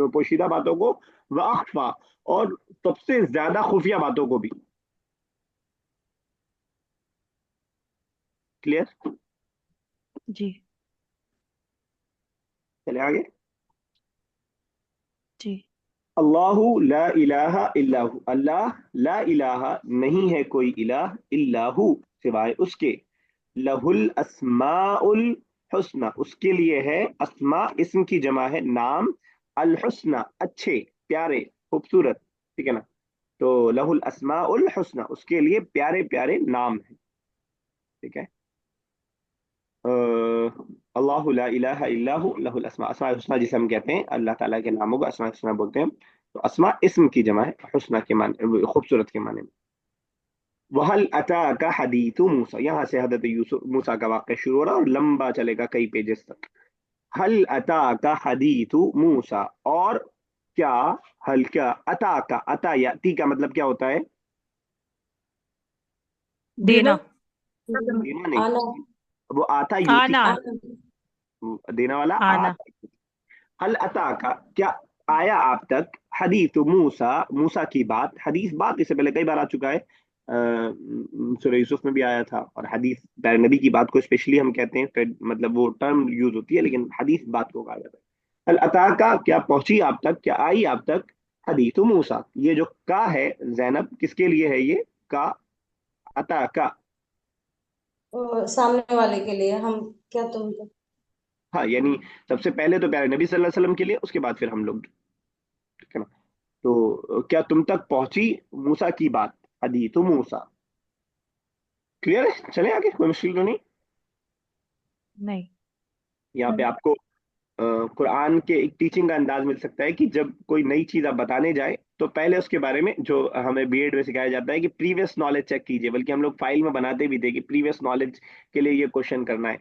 पोशीदा बातों को, व अख्फा, और सबसे ज्यादा खुफिया बातों को भी। क्लियर? जी चले आगे। जी अल्लाहु ला इलाहा इल्लाहु, अल्लाह ला इलाहा, नहीं है कोई इलाह, इल्लाहु, सिवाय उसके, लहुल अस्माउल हुस्ना, उसके लिए है, अस्मा इस्म की जमा है, नाम, अल हुस्ना, अच्छे, प्यारे, खूबसूरत, ठीक है ना, तो लहुल अस्माउल हुस्ना, उसके लिए प्यारे प्यारे नाम है, ठीक है। अल्लाहु ला इलाहा इल्लाहु लहुल अस्मा, अस्मा हुस्ना जिसे हम कहते हैं, अल्लाह ताला के नामों को अस्मा हुस्ना बोलते हैं। तो अस्मा इस्म की जमा है, हुस्ना के माने, खूबसूरत के माने में। वहल अता का हदीतु मूसा, यहाँ से हजरत यूसुफ मूसा का वाक़या शुरू हो रहा है और लंबा चलेगा कई पेजेस तक। हल अता का हदीतु मूसा, और क्या, हल क्या, अता का, अता या ती का मतलब क्या होता है? देना, देना नहीं, आना, वो आता यूती, आना, आना, देने वाला आना। आता। हल अता का, क्या आया आप तक, हदीस मूसा, मूसा की बात, हदीस बात इससे पहले कई बार आ चुका है, सूरह यूसुफ में भी आया था, और हदीस प्यारे नबी की बात को स्पेशली हम कहते हैं, फिर मतलब वो टर्म यूज होती है, लेकिन हदीस बात को कहा जाता है। हल अता का, क्या पहुंची आप तक, क्या आई आप तक, हदीस मूसा, ये जो का है जैनब, किसके लिए है ये का, अता का? सामने वाले के लिए, हम क्या तुम तो। हाँ, यानी सबसे पहले तो प्यारे नबी सल्लल्लाहु अलैहि वसल्लम के लिए, उसके बाद फिर हम लोग, ठीक है ना। तो क्या तुम तक पहुंची मूसा की बात, हदीस मूसा। क्लियर है? चले आगे, कोई मुश्किल तो नहीं। नहीं। यहाँ पे आपको कुरान के एक टीचिंग का अंदाज मिल सकता है कि जब कोई नई चीज आप बताने जाए, तो पहले उसके बारे में, जो हमें बीएड में सिखाया जाता है कि प्रीवियस नॉलेज चेक कीजिए, बल्कि हम लोग फाइल में बनाते भी थे कि प्रीवियस नॉलेज के लिए ये क्वेश्चन करना है।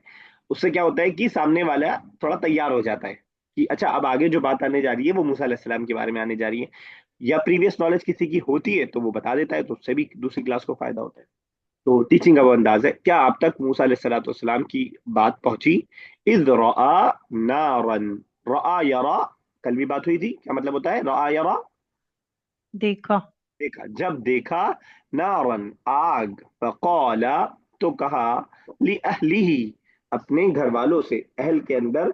उससे क्या होता है कि सामने वाला थोड़ा तैयार हो जाता है कि अच्छा, अब आगे जो बात आने जा रही है वो मूसा अलैहिस्सलाम के बारे में आने जा रही है, या प्रीवियस नॉलेज किसी की होती है तो वो बता देता है, तो उससे भी दूसरी क्लास को फायदा होता है। तो टीचिंग का वो अंदाज है, क्या आप तक मूसा अलैहिस्सलाम की बात पहुंची, इज़ रआ नारन, रआ यरा, कल भी बात हुई थी, क्या मतलब होता है रआ यरा? देखा। देखा, जब देखा, नारन आग, फक़ाला, तो कहा, ली अहलिही, अपने घर वालों से, अहल के अंदर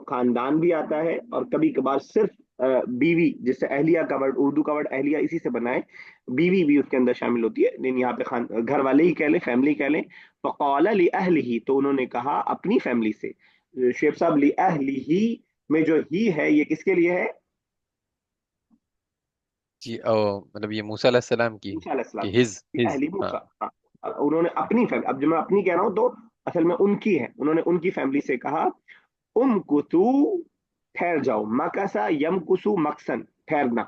खानदान भी आता है, और कभी कभार सिर्फ बीवी, जिससे अहलिया का वर्ड, उर्दू का वर्ड अहलिया इसी से बना है, बीवी भी उसके अंदर शामिल होती है, लेकिन यहाँ पे खान घर वाले ही कह लें, फैमिली कह लें। फक़ाला ली अहलिही, तो उन्होंने कहा अपनी फैमिली से। शेख साहब, ली अहलिही में जो ही है ये किसके लिए है? जी, ओ मतलब ये मूसा अलैहिस्सलाम की, मूसा अलैहिस्सलाम कि की, हिज हिज, अहली हाँ। मूसा, हाँ। उन्होंने अपनी फैमिली, अब जब मैं अपनी कह रहा हूं तो असल में उनकी है, उन्होंने उनकी फैमिली से कहा, कुतु, ठहर जाओ, मकसा यमकुसु मकसन, ठहरना,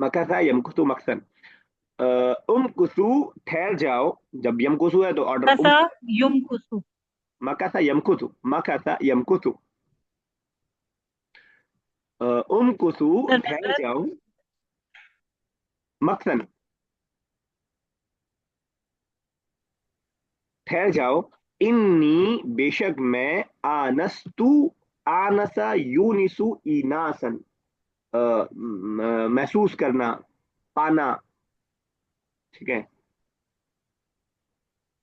मकसा यमकुसु मकसन, कुसु, ठहर जाओ, जब यमकुसु है तो ऑर्डर कसा युम कुसु। मकसा यमकुसु, मकसा यमकुसु, कुसु, सर ठहर नजरत। जाओ, मकसन, ठहर जाओ, इन्नी, बेशक मैं, आनस्तु, आनसा यूनिसु इनासन, महसूस करना, पाना, ठीक है।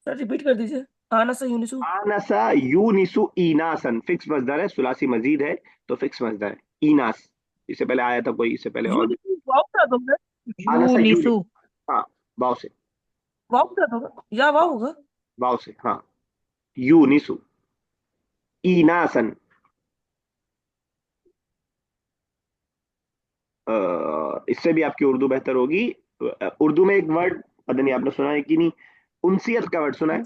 सर रिपीट कर दीजिए। आना सा यूनिसु। आनसा यूनिसु इनासन, फिक्स मजदर है, सुलासी मजीद है, तो फिक्स मजदर है, इनास, इससे पहले आया था कोई, इससे पहले और भी। यूनिसु वाव का दोगे? यू आनसा यूनिस, निसु। हाँ, वाव से, वाव का दोगे या वाव होगा? वाव से, हाँ, यूनिसु इनासन। इससे भी आपकी उर्दू बेहतर होगी। उर्दू में एक वर्ड, पता नहीं आपने सुना है कि नहीं, उनसियत का वर्ड सुना है?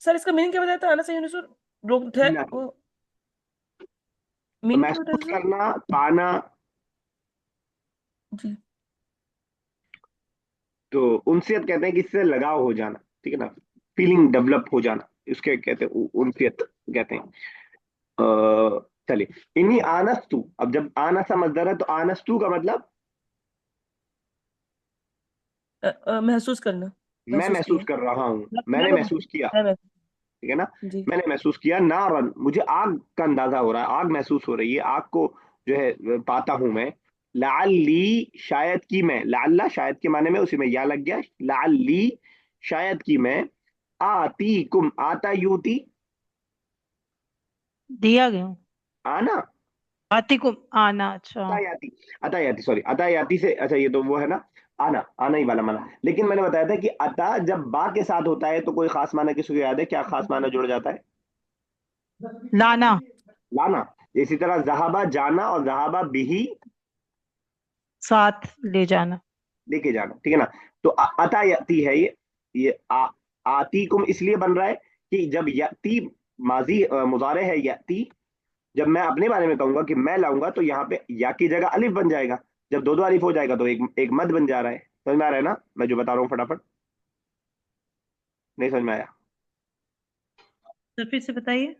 सर इसका मीनिंग क्या बताया था? आना सा यूनिसु, लोग थे इनासन, वो, मीनिंग क्या बताया महसूस था सर? करना, पाना, جی تو انسیت کہتے ہیں کسی سے لگاؤ ہو جانا، ٹھیک ہے نا، فیلنگ ڈیولپ ہو جانا، اس کے کہتے ہیں انسیت کہتے ہیں۔ چلیے، انی آنستو، اب جب آنسا مصدر ہے تو آنستو کا مطلب محسوس کرنا، میں محسوس کیا، محسوس کر رہا ہوں، میں میں نے میں محسوس کیا، محسوس ٹھیک ہے نا، جی میں نے محسوس کیا نارن، مجھے آگ کا اندازہ ہو رہا ہے، آگ محسوس ہو رہی ہے، آگ کو جو ہے پاتا ہوں میں، لعلی شاید کی میں، لعلہ شاید کے معنی میں اسی میں یا لگ گیا، لعلی شاید کی میں، آتی کم، آتا یوتی، دیا گیا ہوں۔ آنا، آتی کو آنا، اچھا عطایاتی، عطایاتی سوری، عطایاتی سے، اچھا یہ تو وہ ہے نا، آنا، آنا ہی والا مانا، لیکن میں نے بتایا تھا کہ عطا جب با کے ساتھ ہوتا ہے تو کوئی خاص معنی کسی کو یاد ہے کیا خاص معنی جڑ جاتا ہے؟ لانا، لانا، اسی طرح ذہابہ جانا اور ذہابہ بھی ساتھ لے جانا۔ لے کے جانا، ٹھیک ہے نا، تو عطا یاتی ہے یہ آتی کم اس لیے بن رہا ہے کہ جب یاتی ماضی مضارع ہے یاتی، جب میں اپنے بارے میں کہوں گا کہ میں لاؤں گا تو یہاں پہ یا کی جگہ الف بن جائے گا، جب دو دو الف ہو جائے گا تو ایک مد بن جا رہا ہے، سمجھ میں آ رہا ہے نا میں جو بتا رہا ہوں فٹافٹ؟ نہیں سمجھ میں آیا؟ تو پھر سے بتائیے۔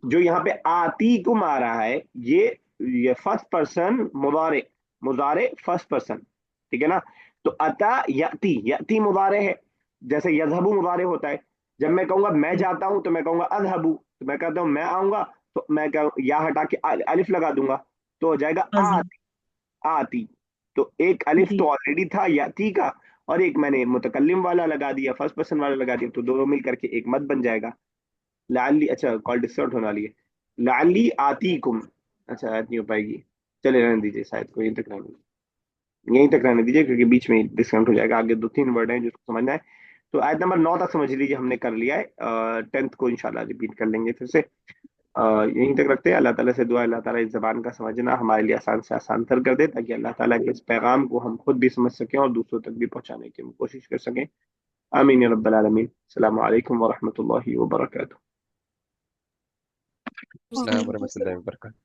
جو یہاں پہ آتی کم آ رہا ہے یہ فرسٹ پرسن مضارع، مضارع فرسٹ پرسن، ٹھیک ہے نا، تو اتا یاتی، یاتی مضارع ہے، جیسے یذهب مضارع ہوتا ہے، جب میں کہوں گا میں جاتا ہوں تو میں کہوں گا اذهب، تو میں کہتا ہوں میں آؤں گا تو میں یا ہٹا کے الف لگا دوں گا تو ہو جائے گا غزل، آتی، آتی، تو ایک الف جی تو آلریڈی تھا یاتی کا، اور ایک میں نے متکلم والا لگا دیا، فرسٹ پرسن والا لگا دیا، تو دونوں مل کر کے ایک مد بن جائے گا، لعلی، اچھا کال ڈسکاؤنٹ ہونے والی ہے، لعلی آتی کم، اچھا آیت نہیں ہو پائے گی، چلے رہنے دیجیے، شاید کو یہیں تک رہنے دیجیے، یہیں تک رہنے دیجیے کیونکہ بیچ میں ڈسکاؤنٹ ہو جائے گا، آگے دو تین ورڈ ہیں جس کو سمجھنا ہے، تو آیت نمبر 9 تک سمجھ لیجیے ہم نے کر لیا ہے، 10th کو انشاءاللہ ریپیٹ کر لیں گے پھر سے، یہیں تک رکھتے ہیں، اللہ تعالیٰ سے دعا اللہ تعالیٰ اس زبان کا سمجھنا ہمارے لیے آسان سے آسان تر کر دے، تاکہ اللہ تعالیٰ کے اس پیغام کو ہم خود بھی سمجھ سکیں اور دوسروں تک بھی پہنچانے کی ہم کوشش کر سکیں، آمین یا رب العالمین، السلام علیکم ورحمۃ اللہ وبرکاتہ۔ السلام ورحمۃ اللہ وبرکاتہ۔